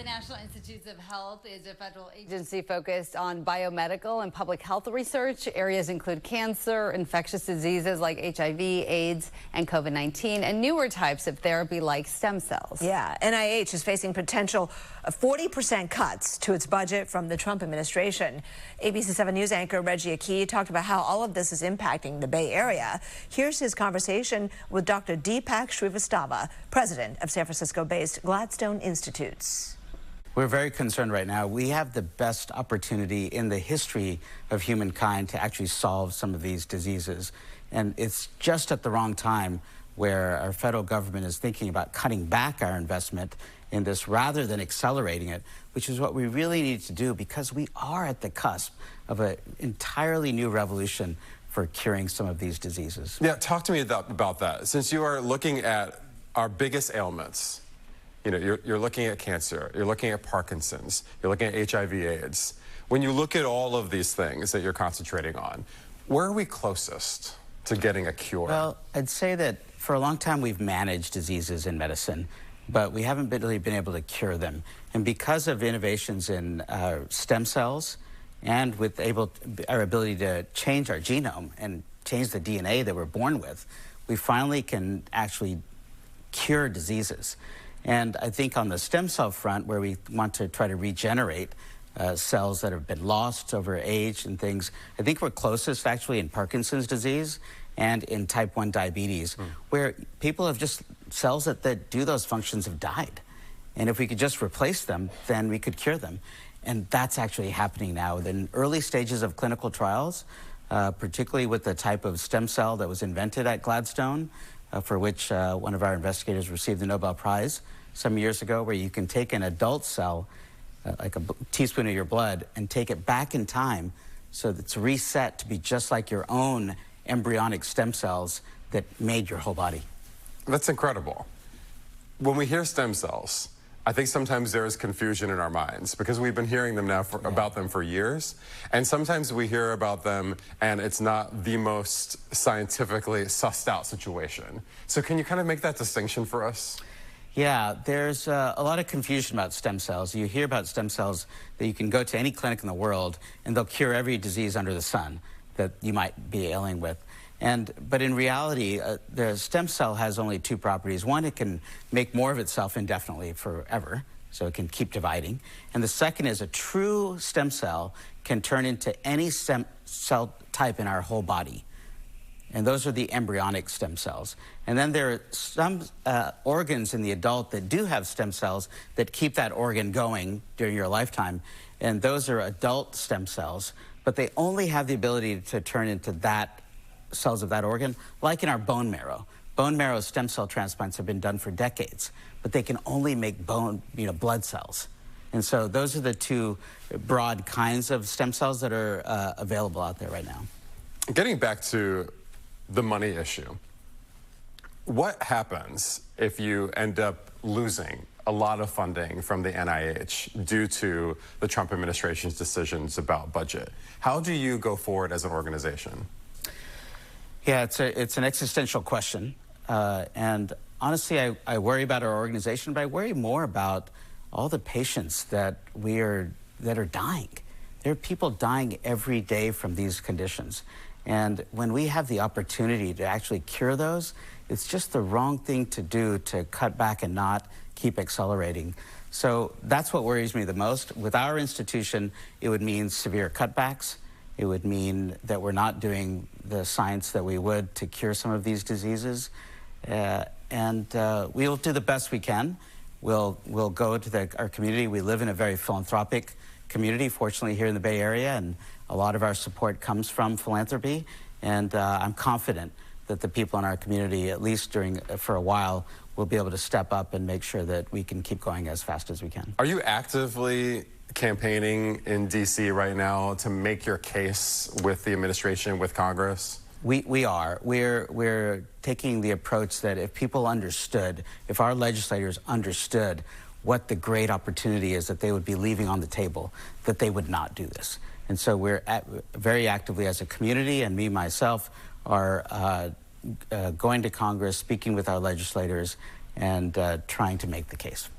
National Institutes of Health is a federal agency focused on biomedical and public health research. Areas include cancer, infectious diseases like HIV, AIDS, and COVID-19, and newer types of therapy like stem cells. Yeah, NIH is facing potential 40% cuts to its budget from the Trump administration. ABC 7 News anchor Reggie Aki talked about how all of this is impacting the Bay Area. Here's his conversation with Dr. Deepak Srivastava, president of San Francisco-based Gladstone Institutes. We're very concerned right now. We have the best opportunity in the history of humankind to actually solve some of these diseases. And it's just at the wrong time where our federal government is thinking about cutting back our investment in this rather than accelerating it, which is what we really need to do because we are at the cusp of an entirely new revolution for curing some of these diseases. Yeah, talk to me about that. Since you are looking at our biggest ailments, you know, you're looking at cancer, you're looking at Parkinson's, you're looking at HIV/AIDS. When you look at all of these things that you're concentrating on, where are we closest to getting a cure? Well, I'd say that for a long time we've managed diseases in medicine, but we haven't really been able to cure them. And because of innovations in stem cells and with our ability to change our genome and change the DNA that we're born with, we finally can actually cure diseases. And I think on the stem cell front, where we want to try to regenerate cells that have been lost over age and things, I think we're closest actually in Parkinson's disease and in type 1 diabetes, where people have just, cells that do those functions have died. And if we could just replace them, then we could cure them. And that's actually happening now in early stages of clinical trials, particularly with the type of stem cell that was invented at Gladstone, for which one of our investigators received the Nobel Prize some years ago, where you can take an adult cell, like a teaspoon of your blood, and take it back in time so that it's reset to be just like your own embryonic stem cells that made your whole body. That's incredible. When we hear stem cells, I think sometimes there is confusion in our minds because we've been hearing them now about them for years. And sometimes we hear about them and it's not the most scientifically sussed out situation. So can you kind of make that distinction for us? Yeah, there's a lot of confusion about stem cells. You hear about stem cells that you can go to any clinic in the world and they'll cure every disease under the sun that you might be ailing with. But in reality, the stem cell has only two properties. One, it can make more of itself indefinitely forever, so it can keep dividing. And the second is a true stem cell can turn into any stem cell type in our whole body. And those are the embryonic stem cells. And then there are some organs in the adult that do have stem cells that keep that organ going during your lifetime. And those are adult stem cells, but they only have the ability to turn into that cells of that organ, like in our bone marrow. Bone marrow stem cell transplants have been done for decades, but they can only make blood cells. And so those are the two broad kinds of stem cells that are available out there right now. Getting back to the money issue, what happens if you end up losing a lot of funding from the NIH due to the Trump administration's decisions about budget? How do you go forward as an organization? Yeah, it's an existential question. And honestly, I worry about our organization, but I worry more about all the patients that are dying. There are people dying every day from these conditions. And when we have the opportunity to actually cure those, it's just the wrong thing to do to cut back and not keep accelerating. So that's what worries me the most. With our institution, it would mean severe cutbacks. It would mean that we're not doing the science that we would to cure some of these diseases. We'll do the best we can. We'll go to our community. We live in a very philanthropic community, fortunately, here in the Bay Area, and a lot of our support comes from philanthropy. And I'm confident that the people in our community, at least for a while, will be able to step up and make sure that we can keep going as fast as we can. Are you actively campaigning in D.C. right now to make your case with the administration, with Congress? We are. We're taking the approach that if people understood, if our legislators understood what the great opportunity is that they would be leaving on the table, that they would not do this. And so we're very actively as a community, and me, myself, are going to Congress, speaking with our legislators, and trying to make the case.